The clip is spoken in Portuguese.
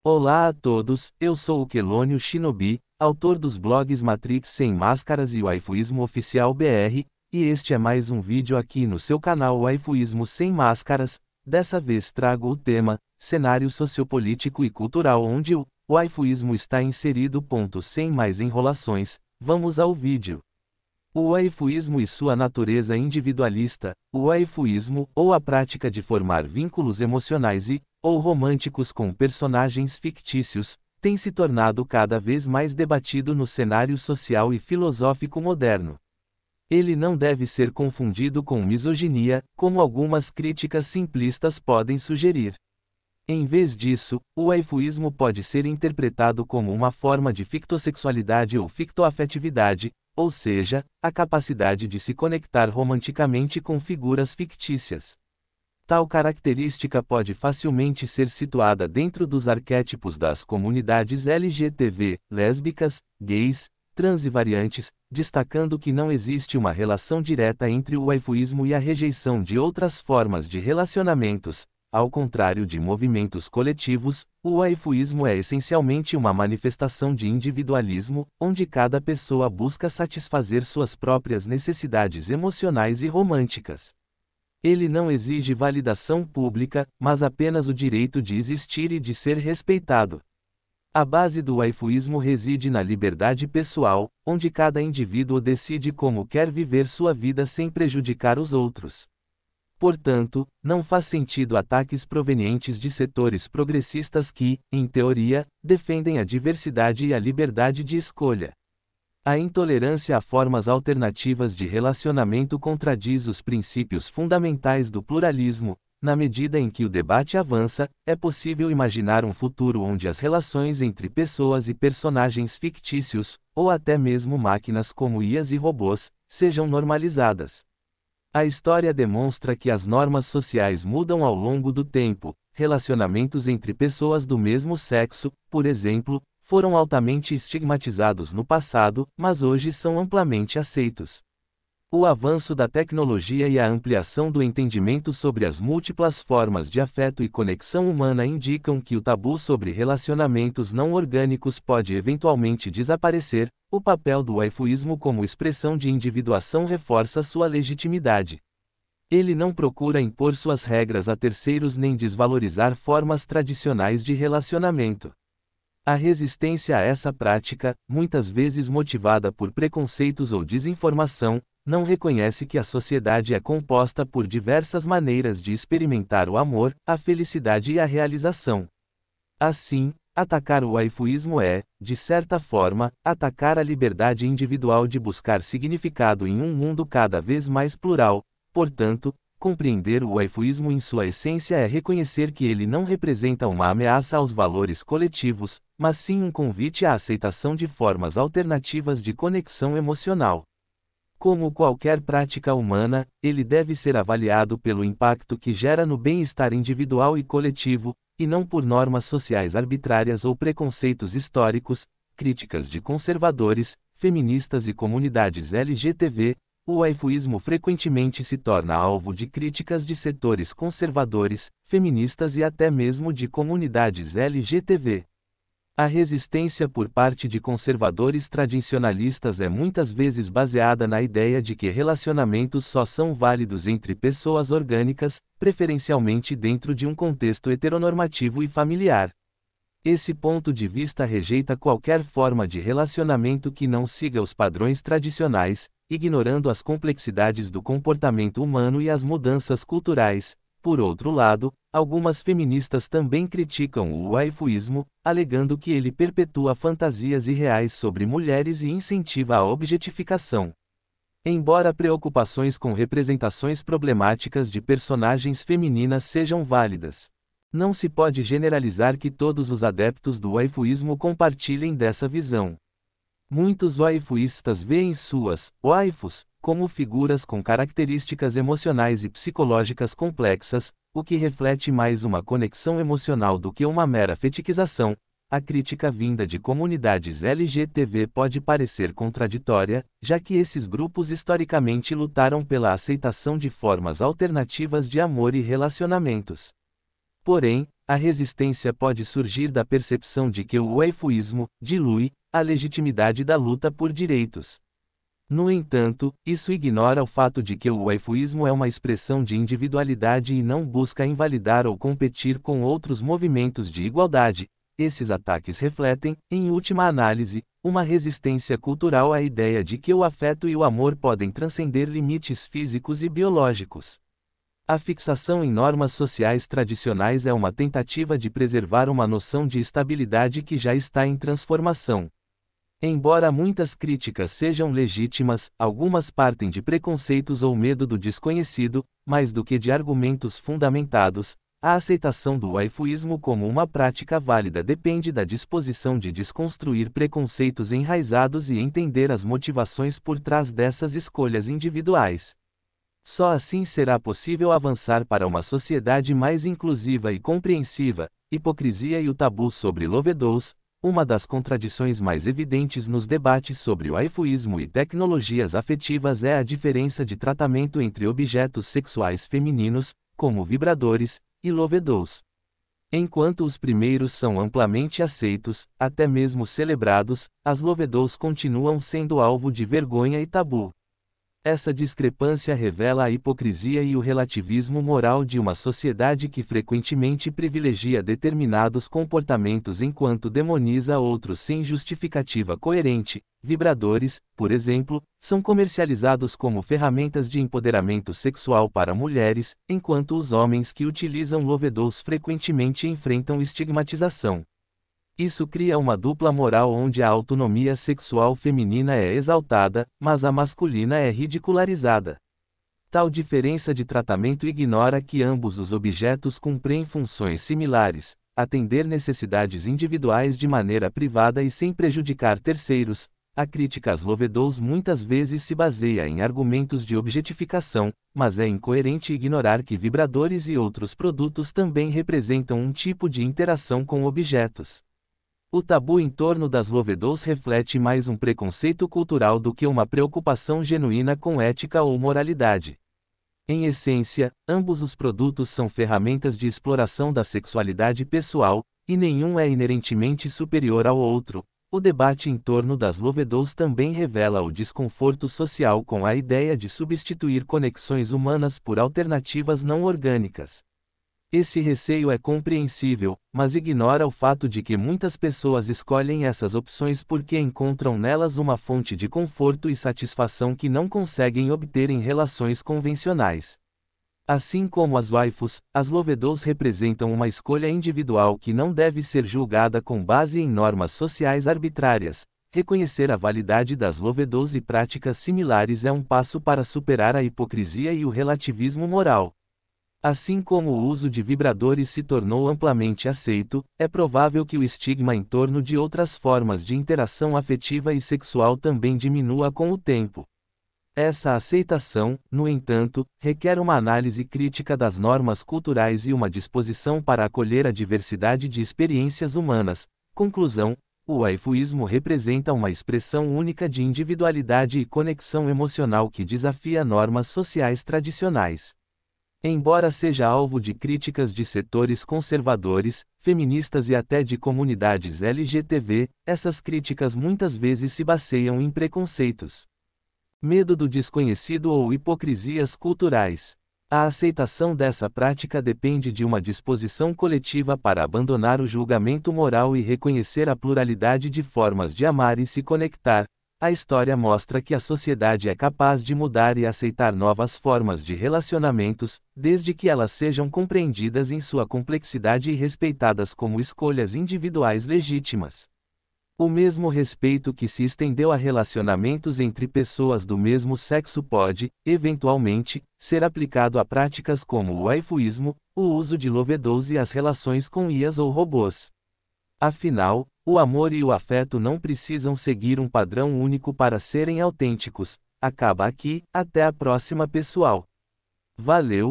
Olá a todos, eu sou o Quelônio Shinobi, autor dos blogs Matrix Sem Máscaras e Waifuísmo Oficial BR, e este é mais um vídeo aqui no seu canal Waifuísmo Sem Máscaras. Dessa vez trago o tema, cenário sociopolítico e cultural onde o waifuísmo está inserido. Sem mais enrolações, vamos ao vídeo. O waifuísmo e sua natureza individualista. O waifuísmo, ou a prática de formar vínculos emocionais ou românticos com personagens fictícios, tem se tornado cada vez mais debatido no cenário social e filosófico moderno. Ele não deve ser confundido com misoginia, como algumas críticas simplistas podem sugerir. Em vez disso, o waifuísmo pode ser interpretado como uma forma de fictossexualidade ou fictoafetividade, ou seja, a capacidade de se conectar romanticamente com figuras fictícias. Tal característica pode facilmente ser situada dentro dos arquétipos das comunidades LGTB, lésbicas, gays, trans e variantes, destacando que não existe uma relação direta entre o waifuísmo e a rejeição de outras formas de relacionamentos. Ao contrário de movimentos coletivos, o waifuísmo é essencialmente uma manifestação de individualismo, onde cada pessoa busca satisfazer suas próprias necessidades emocionais e românticas. Ele não exige validação pública, mas apenas o direito de existir e de ser respeitado. A base do waifuísmo reside na liberdade pessoal, onde cada indivíduo decide como quer viver sua vida sem prejudicar os outros. Portanto, não faz sentido ataques provenientes de setores progressistas que, em teoria, defendem a diversidade e a liberdade de escolha. A intolerância a formas alternativas de relacionamento contradiz os princípios fundamentais do pluralismo. Na medida em que o debate avança, é possível imaginar um futuro onde as relações entre pessoas e personagens fictícios, ou até mesmo máquinas como IAs e robôs, sejam normalizadas. A história demonstra que as normas sociais mudam ao longo do tempo. Relacionamentos entre pessoas do mesmo sexo, por exemplo, foram altamente estigmatizados no passado, mas hoje são amplamente aceitos. O avanço da tecnologia e a ampliação do entendimento sobre as múltiplas formas de afeto e conexão humana indicam que o tabu sobre relacionamentos não orgânicos pode eventualmente desaparecer. O papel do waifuísmo como expressão de individuação reforça sua legitimidade. Ele não procura impor suas regras a terceiros nem desvalorizar formas tradicionais de relacionamento. A resistência a essa prática, muitas vezes motivada por preconceitos ou desinformação, não reconhece que a sociedade é composta por diversas maneiras de experimentar o amor, a felicidade e a realização. Assim, atacar o waifuísmo é, de certa forma, atacar a liberdade individual de buscar significado em um mundo cada vez mais plural. Portanto, compreender o waifuísmo em sua essência é reconhecer que ele não representa uma ameaça aos valores coletivos, mas sim um convite à aceitação de formas alternativas de conexão emocional. Como qualquer prática humana, ele deve ser avaliado pelo impacto que gera no bem-estar individual e coletivo, e não por normas sociais arbitrárias ou preconceitos históricos. Críticas de conservadores, feministas e comunidades LGTB. O waifuísmo frequentemente se torna alvo de críticas de setores conservadores, feministas e até mesmo de comunidades LGTB. A resistência por parte de conservadores tradicionalistas é muitas vezes baseada na ideia de que relacionamentos só são válidos entre pessoas orgânicas, preferencialmente dentro de um contexto heteronormativo e familiar. Esse ponto de vista rejeita qualquer forma de relacionamento que não siga os padrões tradicionais, ignorando as complexidades do comportamento humano e as mudanças culturais. Por outro lado, algumas feministas também criticam o waifuísmo, alegando que ele perpetua fantasias irreais sobre mulheres e incentiva a objetificação. Embora preocupações com representações problemáticas de personagens femininas sejam válidas, não se pode generalizar que todos os adeptos do waifuísmo compartilhem dessa visão. Muitos waifuístas veem suas waifus como figuras com características emocionais e psicológicas complexas, o que reflete mais uma conexão emocional do que uma mera fetichização. A crítica vinda de comunidades LGTB pode parecer contraditória, já que esses grupos historicamente lutaram pela aceitação de formas alternativas de amor e relacionamentos. Porém, a resistência pode surgir da percepção de que o waifuísmo dilui a legitimidade da luta por direitos. No entanto, isso ignora o fato de que o waifuísmo é uma expressão de individualidade e não busca invalidar ou competir com outros movimentos de igualdade. Esses ataques refletem, em última análise, uma resistência cultural à ideia de que o afeto e o amor podem transcender limites físicos e biológicos. A fixação em normas sociais tradicionais é uma tentativa de preservar uma noção de estabilidade que já está em transformação. Embora muitas críticas sejam legítimas, algumas partem de preconceitos ou medo do desconhecido, mais do que de argumentos fundamentados. A aceitação do waifuísmo como uma prática válida depende da disposição de desconstruir preconceitos enraizados e entender as motivações por trás dessas escolhas individuais. Só assim será possível avançar para uma sociedade mais inclusiva e compreensiva. Hipocrisia e o tabu sobre Lovedows. Uma das contradições mais evidentes nos debates sobre o waifuísmo e tecnologias afetivas é a diferença de tratamento entre objetos sexuais femininos, como vibradores, e Lovedows. Enquanto os primeiros são amplamente aceitos, até mesmo celebrados, as Lovedows continuam sendo alvo de vergonha e tabu. Essa discrepância revela a hipocrisia e o relativismo moral de uma sociedade que frequentemente privilegia determinados comportamentos enquanto demoniza outros sem justificativa coerente. Vibradores, por exemplo, são comercializados como ferramentas de empoderamento sexual para mulheres, enquanto os homens que utilizam Lovedows frequentemente enfrentam estigmatização. Isso cria uma dupla moral onde a autonomia sexual feminina é exaltada, mas a masculina é ridicularizada. Tal diferença de tratamento ignora que ambos os objetos cumprem funções similares: atender necessidades individuais de maneira privada e sem prejudicar terceiros. A crítica às Lovedows muitas vezes se baseia em argumentos de objetificação, mas é incoerente ignorar que vibradores e outros produtos também representam um tipo de interação com objetos. O tabu em torno das Lovedows reflete mais um preconceito cultural do que uma preocupação genuína com ética ou moralidade. Em essência, ambos os produtos são ferramentas de exploração da sexualidade pessoal, e nenhum é inerentemente superior ao outro. O debate em torno das Lovedows também revela o desconforto social com a ideia de substituir conexões humanas por alternativas não orgânicas. Esse receio é compreensível, mas ignora o fato de que muitas pessoas escolhem essas opções porque encontram nelas uma fonte de conforto e satisfação que não conseguem obter em relações convencionais. Assim como as waifus, as Lovedows representam uma escolha individual que não deve ser julgada com base em normas sociais arbitrárias. Reconhecer a validade das Lovedows e práticas similares é um passo para superar a hipocrisia e o relativismo moral. Assim como o uso de vibradores se tornou amplamente aceito, é provável que o estigma em torno de outras formas de interação afetiva e sexual também diminua com o tempo. Essa aceitação, no entanto, requer uma análise crítica das normas culturais e uma disposição para acolher a diversidade de experiências humanas. Conclusão: o waifuísmo representa uma expressão única de individualidade e conexão emocional que desafia normas sociais tradicionais. Embora seja alvo de críticas de setores conservadores, feministas e até de comunidades LGTB, essas críticas muitas vezes se baseiam em preconceitos, medo do desconhecido ou hipocrisias culturais. A aceitação dessa prática depende de uma disposição coletiva para abandonar o julgamento moral e reconhecer a pluralidade de formas de amar e se conectar. A história mostra que a sociedade é capaz de mudar e aceitar novas formas de relacionamentos, desde que elas sejam compreendidas em sua complexidade e respeitadas como escolhas individuais legítimas. O mesmo respeito que se estendeu a relacionamentos entre pessoas do mesmo sexo pode, eventualmente, ser aplicado a práticas como o waifuísmo, o uso de Lovedows e as relações com IAs ou robôs. Afinal, o amor e o afeto não precisam seguir um padrão único para serem autênticos. Acaba aqui, até a próxima pessoal. Valeu,